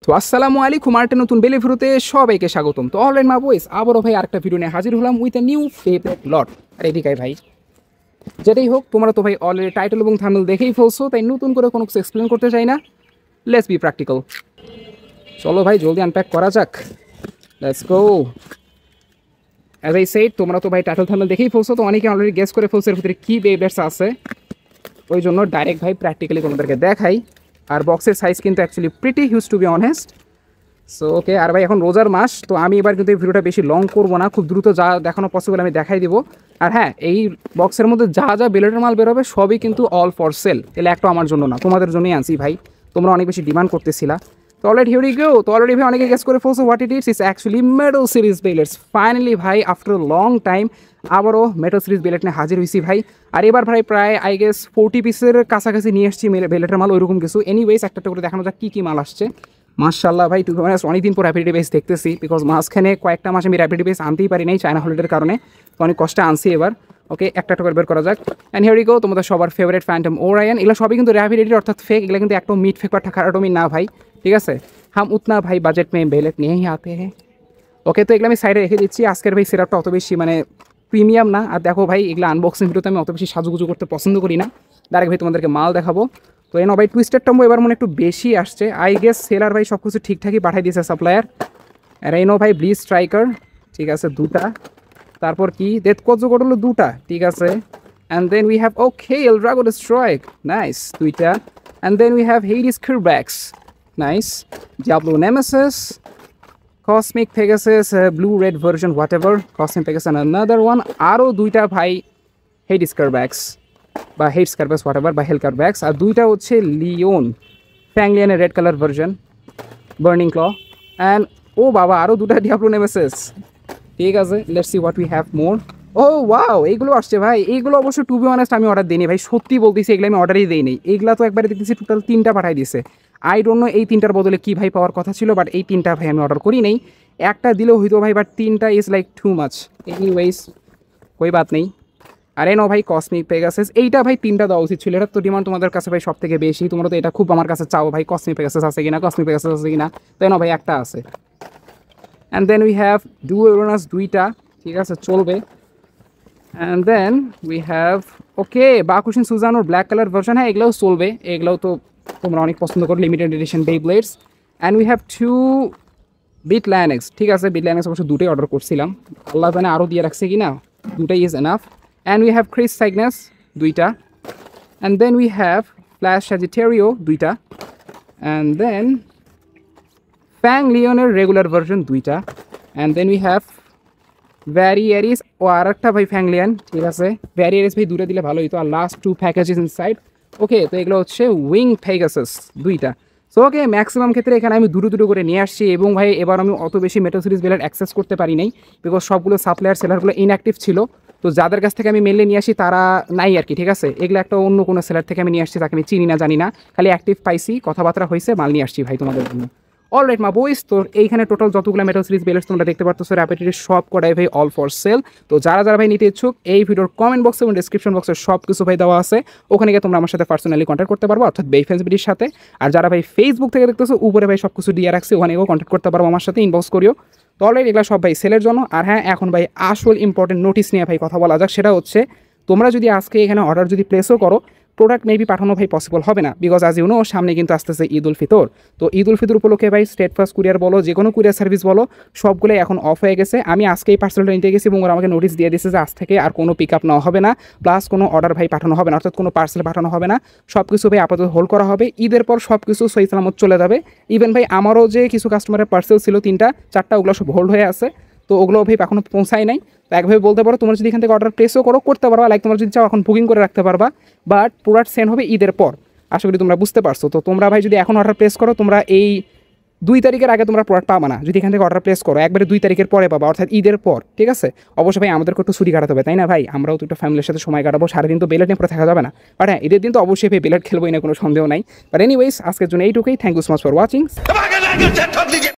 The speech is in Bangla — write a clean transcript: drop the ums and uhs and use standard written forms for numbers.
তো আসসালামু আলাইকুম, আরেকটা নতুন বেলে ভিডিওতে সবাইকে স্বাগতম। তো অনলাইন মা বয়েস আবারও ভাই আরেকটা ভিডিও নিয়ে হাজির হলাম উইথ এ নিউ ফেভারিট লট। আর এদিকে ভাই যেটাই হোক, তোমরা তো ভাই অলরেডি টাইটেল এবং থাম্বনেল দেখেই ফেলছো, তাই নতুন করে কোনো কিছু এক্সপ্লেন করতে চাই না। Let's be practical. চলো ভাই জলদি আনপ্যাক করা যাক, let's go. As I said, তোমরা তো ভাই টাইটেল থাম্বনেল দেখেই ফেলছো, তো অনেকে অলরেডি গেস করে ফেলছো এর ভিতরে কী বেবলেটস আছে। ওই জন্য ডাইরেক্ট ভাই প্র্যাকটিক্যালি তোমাদেরকে দেখাই। আর বক্সের সাইজ কিন্তু actually pretty huge to be honest. So okay, আর ভাই এখন রোজার মাস, তো আমি এবার কিন্তু এই ভিডিওটা বেশি লং করবো না, খুব দ্রুত যা দেখানো পসিবল আমি দেখাই দিব। আর হ্যাঁ, এই বক্সের মধ্যে যা যা বেলেটের মাল বেরোবে সবই কিন্তু অল ফর সেল। তাহলে একটা আমার জন্য না, তোমাদের জন্যই আনছি ভাই, তোমরা অনেক বেশি ডিমান্ড করতেছিলা। তো অলরেডি হিয়ার উই গো। তো অলরেডি ভাই অনেকে গেস করে ফেলছো what it it's actually metal series বেলেটস। ফাইনালি ভাই আফটার লং টাইম আবারও মেটাল সিরিজ বেলেট নিয়ে হাজির হয়েছি ভাই। আর এবার ভাই প্রায় আই গেস 40 পিসের কাছাকাছি নিয়ে এসেছি বেলেটের মাল, ওইরকম কিছু। এনিওয়েজ একটা করে দেখানো যাক কী কী মাল আসছে। মাশাআল্লাহ ভাই, টু বি অনেস্ট অনেকদিন পর র্যাপিড বেস দেখতেছি, বিকজ মাঝখানে কয়েকটা মাস আমি র্যাপিড বেস আনতেই পারি নাই চায়না হলিডের কারণে, তো অনেক কষ্টে আনছি এবার। ওকে, একটা করে বের করা যাক। অ্যান্ড হিয়ার উই গো, তোমাদের সবার ফেভারিট ফ্যান্টম ওরায়ন। এগুলো সবই কিন্তু র্যাপিডিটি অর্থাৎ ফেক, এগুলো কিন্তু একদম মিট ফেক বা খারাটমি না ভাই, ঠিক আছে। হাম উতনা ভাই বাজেট মে বেলেট নিয়ে হি আতে হ্যাঁ। ওকে, তো এগুলো আমি সাইডে রেখে দিচ্ছি। আজকের ভাই সেটআপটা অত বেশি মানে প্রিমিয়াম না। আর দেখো ভাই, এগুলো আনবক্সিং ভিডিওতে আমি অত বেশি সাজুগুজু করতে পছন্দ করি না, ডাইরেক্ট ভাই তোমাদেরকে মাল দেখাবো। তো এনো ভাই টুইস্টেড টম্বো এবার মনে একটু বেশি আসছে, আই গেস সেলার ভাই সব কিছু ঠিকঠাকই পাঠিয়ে দিয়েছে সাপ্লায়ার। আর এনো ভাই ব্লিজ স্ট্রাইকার, ঠিক আছে দুটা। তারপর কি ডেথ কোজ করলো দুটা, ঠিক আছে। And then we have okay L Drago strike, nice দুইটা। And then we have Hades Kerbecs, nice. Diablo Nemesis, Cosmic Pegasus blue red version whatever, Cosmic Pegasus another one. আরও দুইটা ভাই হেইডিস কিরব্যাক্স বা হেড স্কারব্যাক্স হোয়াট এভার বা হেল কারব্যাক্স। আর দুইটা হচ্ছে লিওন ফ্যাংলিয়ানের red colour version burning claw. And oh বাবা, আরও দুটা ডিয়াবলো নেমেসিস, ঠিক আছে। Let's see what we have more. Oh wow, এইগুলো আসছে ভাই। এইগুলো অবশ্য টু বি অনেস্ট আমি অর্ডার দিইনি ভাই, সত্যি বলতেছি, এগুলো আমি অর্ডারই দিইনি। এইগুলো তো একবারে দেখতেছি টোটাল 3টা পাঠাই দিয়েছে। আই ডোন্ট নো এই 3টার বদলে কী ভাই পাওয়ার কথা ছিল, বাট এই 3টা ভাই আমি অর্ডার করি নেই। একটা দিলেও হইতো ভাই, বাট 3টা is like too much. Anyways কোই বাত নেই। আরে নো ভাই কসমিক পেগাসাস, এইটা ভাই 3টা দেওয়া উচিত ছিল। এটা তো ডিমান্ড তোমাদের কাছে ভাই সব থেকে বেশি, তোমরা তো এটা খুব আমার কাছে চাও ভাই, কসমিক পেগাসাস আছে কিনা, কসমিক পেগাসাস আছে কিনা। তাই না ভাই, একটা আছে। And then we have Duo Uranus দুইটা, ঠিক আছে চলবে। And then we have okay Bakushin সুজানোর ব্ল্যাক কালার ভার্সন, হ্যাঁ এগুলোও চলবে, এগুলোও তো তোমরা অনেক পছন্দ করো, limited edition beyblades. And we have 2 beat Lynx, ঠিক আছে। বিট লাইনেক্স অবশ্য দুটোই অর্ডার করছিলাম, আল্লাহ জানে আরও দিয়ে রাখছে কিনা, দুটাই is enough. And we have Kreis Cygnus দুইটা। And then we have flash Sagittario দুইটা। অ্যান্ড দেন ফ্যাং লিওনের রেগুলার ভার্সন দুইটা। And then we have Variares ও আর একটা ভাই ফ্যাংলিয়ান, ঠিক আছে। ভ্যারিয়ারিস ভাই দুটো দিলে ভালো হতো। আর লাস্ট 2 প্যাকেজেস ইনসাইড। ওকে, তো এগুলো হচ্ছে উইং পেগাসাস দুইটা। সো ওকে, ম্যাক্সিমাম ক্ষেত্রে এখানে আমি দুটো করে নিয়ে আসছি। এবং ভাই এবার আমি অত বেশি মেটাল সিরিজ বেলার অ্যাক্সেস করতে পারি নাই, বিকজ সবগুলো সাপ্লায়ার সেলারগুলো ইনঅ্যাক্টিভ ছিল। তো যাদের কাছ থেকে আমি মেনলি নিয়ে আসি তারা নাই আর কি, ঠিক আছে। এগুলো একটা অন্য কোনো সেলার থেকে আমি নিয়ে আসছি, তাকে আমি চিনি না জানি না, খালি অ্যাক্টিভ পাইছি, কথাবার্তা হয়েছে, মাল নিয়ে আসছি ভাই তোমাদের জন্য। অলরাইট মা বয়েস, তো এইখানে টোটাল যতগুলো মেটাল সিরিজ বেলেটস তোমরা দেখতে পারতো র্যাপিডিটির সব কটাই ভাই অল ফর সেল। তো যারা ভাই নিতে ইচ্ছুক, এই ভিডিওর কমেন্ট বক্স এবং ডিসক্রিপশন বক্সে সব কিছু ভাই দেওয়া আছে, ওখানে গিয়ে তোমরা আমার সাথে পার্সোনালি কন্ট্যাক্ট করতে পারবো, অর্থাৎ বেইফেন্সবিটির সাথে। আর যারা ভাই ফেসবুক থেকে দেখতেছো, উপরে ভাই সব কিছু দিয়ে রাখছে, ওখানে গিয়েও কন্ট্যাক্ট করতে পারবো আমার সাথে, ইনবক্স করিও। তো অলরেডি এগুলো সব ভাই সেলের জন্য। আর হ্যাঁ, এখন ভাই আসল ইম্পর্টেন্ট নোটিস নিয়ে ভাই কথা বলা যাক। সেটা হচ্ছে, তোমরা যদি আজকে এখানে অর্ডার যদি প্লেসও করো, প্রোডাক্ট মেবি পাঠানো ভাই পসিবল হবে না, বিকজ আজ ইউনো সামনে কিন্তু আসতেছে ঈদ উল ফিতর। তো ঈদ উল ফিতর উপলক্ষে ভাই স্টেট ফার্স্ট কুরিয়ার বলো, যে কোনো কুরিয়ার সার্ভিস বলো, সবগুলোই এখন অফ হয়ে গেছে। আমি আজকেই পার্সেলটা নিতে গেছি এবং ওরা আমাকে নোটিস দিয়ে দিয়েছে যে আজ থেকে আর কোনো পিক আপ নেওয়া হবে না, প্লাস কোনো অর্ডার ভাই পাঠানো হবে না, অর্থাৎ কোনো পার্সেল পাঠানো হবে না। সব কিছু ভাই আপাতত হোল্ড করা হবে, ঈদের পর সব কিছু সহি সালামত চলে যাবে। ইভেন ভাই আমারও যে কিছু কাস্টমারের পার্সেল ছিল 3টা 4টা, ওগুলো সব হোল্ড হয়ে আছে। তো ওগুলো ভাই এখনও পৌঁছায় নাই। তো একভাবে বলতে পারো, তোমরা যদি এখান থেকে অর্ডার প্লেসও করতে পারবা, লাইক তোমরা যদি চাও এখন বুকিং করে রাখতে পারবা, বাট প্রোডাক্ট সেন্ড হবে ঈদের পর। আশা করি তোমরা বুঝতে পারছো। তো তোমরা ভাই যদি এখন অর্ডার প্লেস করো, তোমরা এই 2 তারিখের আগে তোমরা প্রোডাক্ট পাবা না। যদি এখান থেকে অর্ডার প্লেস করো, একবারে 2 তারিখের পরে পাবা, অর্থাৎ ঈদের পর, ঠিক আছে। অবশ্যই ভাই আমাদেরকে একটু ছুটি কাটাতে হবে, তাই না ভাই? আমরাও তো একটু ফ্যামিলির সাথে সময় কাটাবো, সারাদিন তো বেলেট নিয়ে পরে থাকা যাবে না। বাট হ্যাঁ, ঈদের দিন তো অবশ্যই ভাই বেলেট খেলবোই না, কোনো সন্দেহ নাই। বাট এনিওয়েজ, আজকের জন্য এইটুকুই। Thank you so much for watching.